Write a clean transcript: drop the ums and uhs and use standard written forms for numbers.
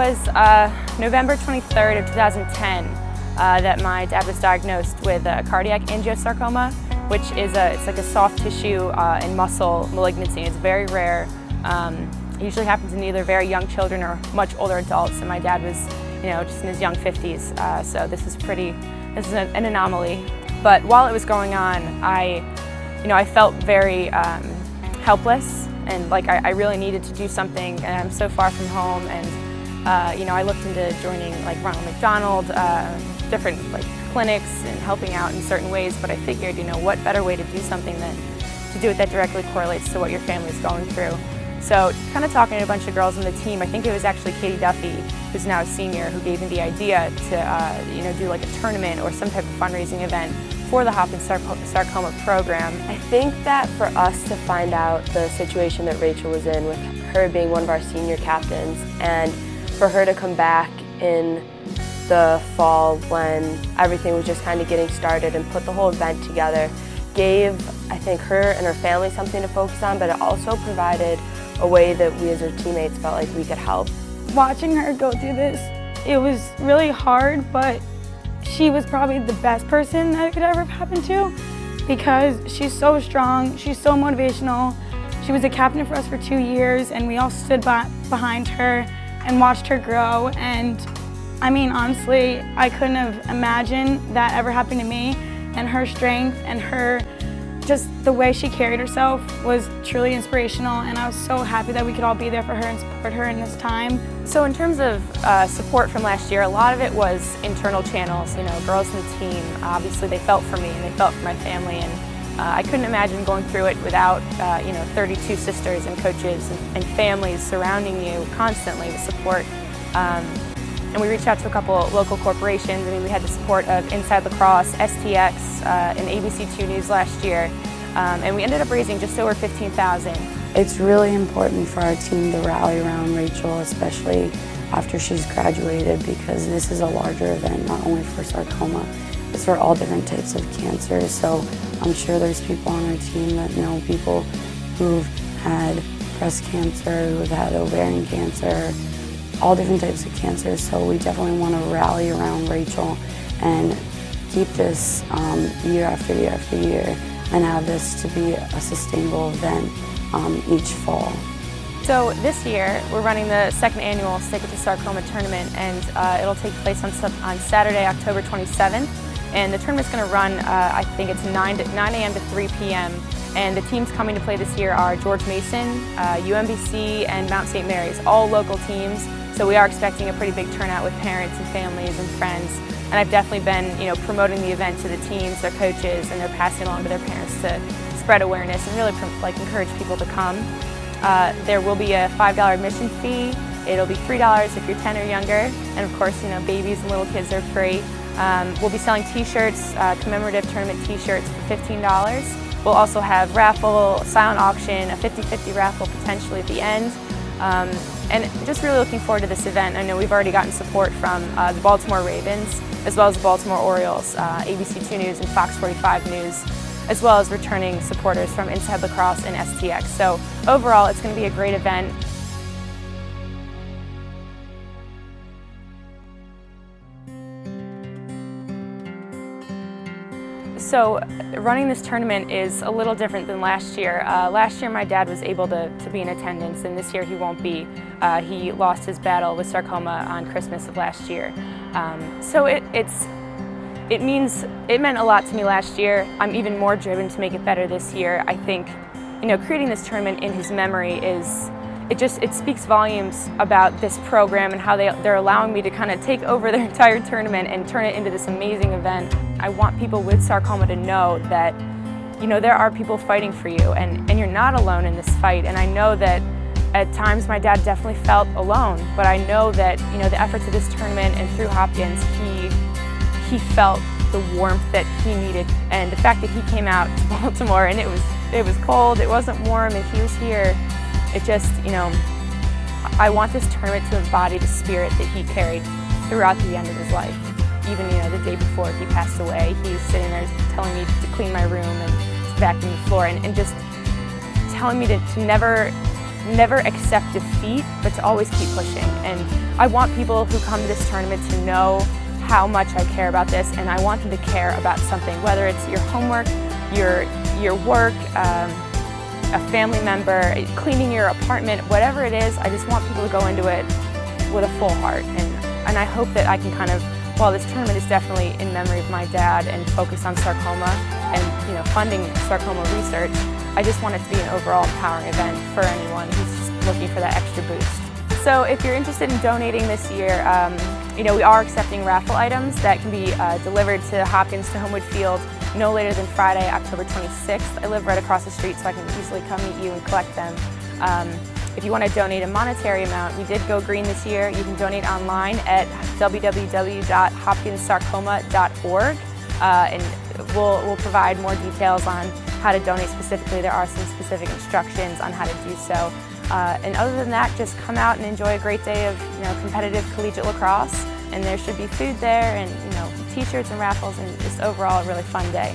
was November 23rd of 2010 that my dad was diagnosed with cardiac angiosarcoma, which is it's like a soft tissue and muscle malignancy. It's very rare. It usually happens in either very young children or much older adults, and my dad was, just in his young 50s. So this is an anomaly. But while it was going on, I felt very helpless, and like I really needed to do something. And I'm so far from home, and I looked into joining like Ronald McDonald, different like clinics and helping out in certain ways. But I figured, what better way to do something than to do it that directly correlates to what your family's going through. So kind of talking to a bunch of girls on the team, I think it was actually Katie Duffy, who's now a senior, who gave me the idea to do like a tournament or some type of fundraising event for the Hopkins Sarcoma program. I think that for us to find out the situation that Rachel was in, with her being one of our senior captains, and for her to come back in the fall when everything was just kind of getting started and put the whole event together, gave, I think, her and her family something to focus on, but it also provided a way that we as her teammates felt like we could help. Watching her go through this, it was really hard, but she was probably the best person that it could ever happen to, because she's so strong, she's so motivational. She was a captain for us for 2 years, and we all stood behind her and watched her grow. And I mean, honestly, I couldn't have imagined that ever happening to me, and her strength and just the way she carried herself was truly inspirational, and I was so happy that we could all be there for her and support her in this time. So in terms of support from last year, a lot of it was internal channels. Girls in the team, obviously they felt for me and they felt for my family, and I couldn't imagine going through it without 32 sisters and coaches and families surrounding you constantly with support. And we reached out to a couple local corporations. We had the support of Untitled Lacrosse, STX, and ABC2 News last year. And we ended up raising just over $15,000. It's really important for our team to rally around Rachel, especially after she's graduated, because this is a larger event, not only for sarcoma, it's for all different types of cancers. So I'm sure there's people on our team that know people who've had breast cancer, who've had ovarian cancer, all different types of cancers. So we definitely want to rally around Rachel and keep this year after year after year, and have this to be a sustainable event each fall. So this year we're running the second annual Stick It to Sarcoma tournament, and it'll take place on Saturday, October 27th. And the tournament's going to run, I think it's 9 a.m. to 3 p.m. And the teams coming to play this year are George Mason, UMBC, and Mount St. Mary's, all local teams. So we are expecting a pretty big turnout with parents and families and friends. And I've definitely been, promoting the event to the teams, their coaches, and they're passing along to their parents to spread awareness and really encourage people to come. There will be a $5 admission fee. It'll be $3 if you're 10 or younger, and of course, babies and little kids are free. We'll be selling T-shirts, commemorative tournament T-shirts for $15. We'll also have raffle, silent auction, a 50-50 raffle potentially at the end. And just really looking forward to this event. I know we've already gotten support from the Baltimore Ravens, as well as the Baltimore Orioles, ABC2 News and Fox 45 News, as well as returning supporters from Inside Lacrosse and STX. So overall, it's going to be a great event. So running this tournament is a little different than last year. Last year my dad was able to be in attendance, and this year he won't be. He lost his battle with sarcoma on Christmas of last year. So it meant a lot to me last year. I'm even more driven to make it better this year. I think, creating this tournament in his memory it speaks volumes about this program and how they're allowing me to kind of take over their entire tournament and turn it into this amazing event. I want people with sarcoma to know that, there are people fighting for you, and you're not alone in this fight. And I know that at times my dad definitely felt alone, but I know that, the efforts of this tournament and through Hopkins, he felt the warmth that he needed. And the fact that he came out to Baltimore and it was cold, it wasn't warm, and he was here, it just, I want this tournament to embody the spirit that he carried throughout the end of his life. Even, the day before he passed away, he's sitting there telling me to clean my room and to vacuum the floor, and just telling me to never accept defeat, but to always keep pushing. And I want people who come to this tournament to know how much I care about this, and I want them to care about something, whether it's your homework, your work, a family member, cleaning your apartment, whatever it is. I just want people to go into it with a full heart, and I hope that I can kind of, while this tournament is definitely in memory of my dad and focused on sarcoma and funding sarcoma research, I just want it to be an overall empowering event for anyone who's just looking for that extra boost. So if you're interested in donating this year, we are accepting raffle items that can be delivered to Hopkins to Homewood Field no later than Friday, October 26th. I live right across the street, so I can easily come meet you and collect them. If you want to donate a monetary amount, we did go green this year. You can donate online at www.hopkinssarcoma.org, and we'll provide more details on how to donate specifically. There are some specific instructions on how to do so. And other than that, just come out and enjoy a great day of competitive collegiate lacrosse. And there should be food there, and t-shirts and raffles, and just overall a really fun day.